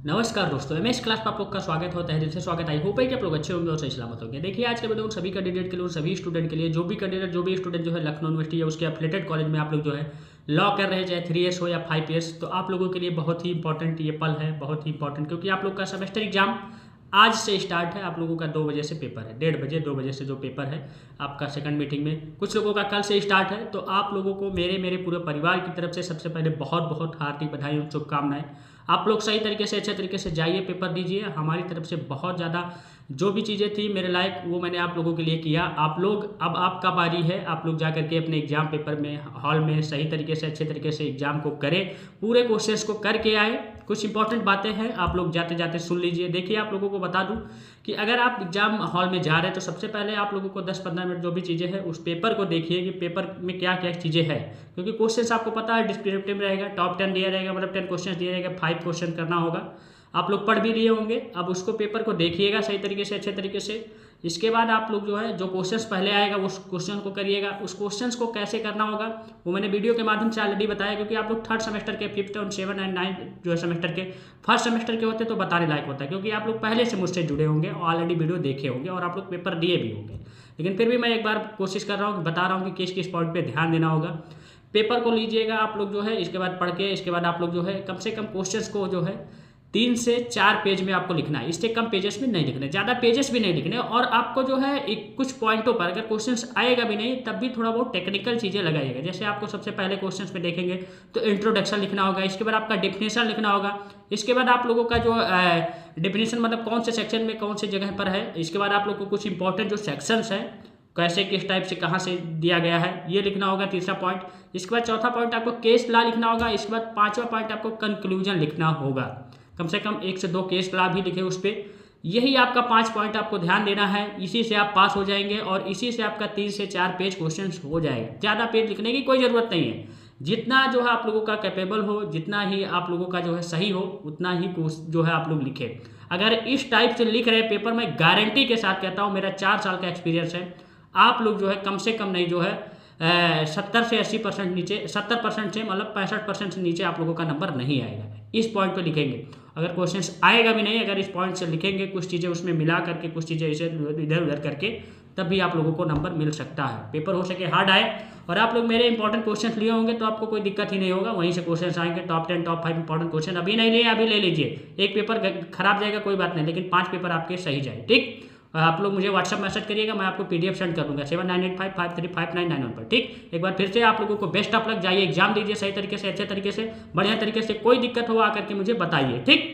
नमस्कार दोस्तों, MS class में आप लोग का स्वागत होता है। दिल से स्वागत। आई होप है कि आप लोग अच्छे होंगे और सही सलामत होंगे। देखिए, आज के वीडियो उन सभी कैंडिडेट के लिए, उन सभी स्टूडेंट के लिए, जो भी कैंडिडेट, जो भी स्टूडेंट जो है लखनऊ यूनिवर्सिटी या उसके एफिलेटेड कॉलेज में आप लोग जो है लॉ कर रहे हैं, चाहे 3 ईयर्स हो या 5 ईयर्स, तो आप लोगों के लिए बहुत ही इंपॉर्टेंट ये पल है, बहुत ही इंपॉर्टेंट, क्योंकि आप लोग का सेमेस्टर एग्जाम आज से स्टार्ट है। आप लोगों का 2 बजे से पेपर है, 1:30 बजे 2 बजे से जो पेपर है आपका सेकंड मीटिंग में, कुछ लोगों का कल से स्टार्ट है। तो आप लोगों को मेरे पूरे परिवार की तरफ से सबसे पहले बहुत बहुत हार्दिक बधाई और शुभकामनाएं। आप लोग सही तरीके से, अच्छे तरीके से जाइए, पेपर दीजिए। हमारी तरफ से बहुत ज़्यादा जो भी चीज़ें थी मेरे लायक, वो मैंने आप लोगों के लिए किया। आप लोग, अब आपका बारी है, आप लोग जा करके अपने एग्जाम पेपर में, हॉल में सही तरीके से, अच्छे तरीके से एग्जाम को करें, पूरे क्वेश्चंस को करके आए। कुछ इंपॉर्टेंट बातें हैं, आप लोग जाते जाते सुन लीजिए। देखिए, आप लोगों को बता दूं कि अगर आप एग्जाम हॉल में जा रहे हैं तो सबसे पहले आप लोगों को 10-15 मिनट जो भी चीज़ें हैं उस पेपर को देखिए कि पेपर में क्या क्या चीज़ें हैं, क्योंकि क्वेश्चंस आपको पता है डिस्क्रिप्टिव रहेगा, टॉप 10 दिया रहेगा, मतलब 10 क्वेश्चन दिया रहेगा, 5 क्वेश्चन करना होगा। आप लोग पढ़ भी लिए होंगे। अब उसको पेपर को देखिएगा सही तरीके से, अच्छे तरीके से। इसके बाद आप लोग जो है, जो क्वेश्चंस पहले आएगा उस क्वेश्चन को करिएगा। उस क्वेश्चंस को कैसे करना होगा वो मैंने वीडियो के माध्यम से ऑलरेडी बताया, क्योंकि आप लोग 3rd सेमेस्टर के, 5th और 7 एंड 9 जो है सेमेस्टर के, 1st सेमेस्टर के होते तो बताने लायक होता है, क्योंकि आप लोग पहले से मुझसे जुड़े होंगे और ऑलरेडी वीडियो देखे होंगे और आप लोग पेपर दिए भी होंगे। लेकिन फिर भी मैं एक बार कोशिश कर रहा हूँ, बता रहा हूँ कि किस किस पॉइंट पर ध्यान देना होगा। पेपर को लीजिएगा आप लोग जो है, इसके बाद पढ़ के, इसके बाद आप लोग जो है कम से कम क्वेश्चंस को जो है 3 से 4 पेज में आपको लिखना है। इससे कम पेजेस में नहीं लिखने, ज़्यादा पेजेस भी नहीं लिखने। और आपको जो है एक कुछ पॉइंटों पर अगर क्वेश्चंस आएगा भी नहीं तब भी थोड़ा बहुत टेक्निकल चीज़ें लगाइएगा। जैसे आपको सबसे पहले क्वेश्चंस में देखेंगे तो इंट्रोडक्शन लिखना होगा, इसके बाद आपका डेफिनेशन लिखना होगा, इसके बाद आप लोगों का जो डेफिनेशन मतलब कौन से सेक्शन में कौन सी जगह पर है, इसके बाद आप लोग को कुछ इंपॉर्टेंट जो सेक्शंस हैं कैसे, किस टाइप से, कहाँ से दिया गया है, ये लिखना होगा, तीसरा पॉइंट। इसके बाद चौथा पॉइंट आपको केस लॉ लिखना होगा। इसके बाद 5वां पॉइंट आपको कंक्लूजन लिखना होगा। कम से कम 1 से 2 केस लॉ भी लिखे उस पर। यही आपका 5 पॉइंट आपको ध्यान देना है। इसी से आप पास हो जाएंगे और इसी से आपका 3 से 4 पेज क्वेश्चन हो जाएगा। ज़्यादा पेज लिखने की कोई ज़रूरत नहीं है। जितना जो है आप लोगों का कैपेबल हो, जितना ही आप लोगों का जो है सही हो, उतना ही जो है आप लोग लिखें। अगर इस टाइप से लिख रहे हैं पेपर, मैं गारंटी के साथ कहता हूँ, मेरा 4 साल का एक्सपीरियंस है, आप लोग जो है कम से कम नहीं जो है 70 से 80% नीचे, 70% से मतलब 65% से नीचे आप लोगों का नंबर नहीं आएगा इस पॉइंट पे लिखेंगे। अगर क्वेश्चंस आएगा भी नहीं, अगर इस पॉइंट से लिखेंगे, कुछ चीज़ें उसमें मिला करके, कुछ चीज़ें इसे इधर उधर करके, तब भी आप लोगों को नंबर मिल सकता है। पेपर हो सके हार्ड आए और आप लोग मेरे इंपॉर्टेंट क्वेश्चन लिए होंगे तो आपको कोई दिक्कत ही नहीं होगा। वहीं से क्वेश्चन आएंगे, टॉप 10 टॉप 5 इंपॉर्टेंट क्वेश्चन। अभी नहीं लिए, अभी ले लीजिए। एक पेपर खराब जाएगा कोई बात नहीं, लेकिन 5 पेपर आपके सही जाए। ठीक, आप लोग मुझे व्हाट्सअप मैसेज करिएगा, मैं आपको PDF सेंड कर दूंगा 7985535991 ठीक। एक बार फिर से आप लोगों को बेस्ट ऑफ लक। जाइए एग्जाम दीजिए सही तरीके से, अच्छे तरीके से, बढ़िया तरीके से। कोई दिक्कत हो आकर के मुझे बताइए, ठीक।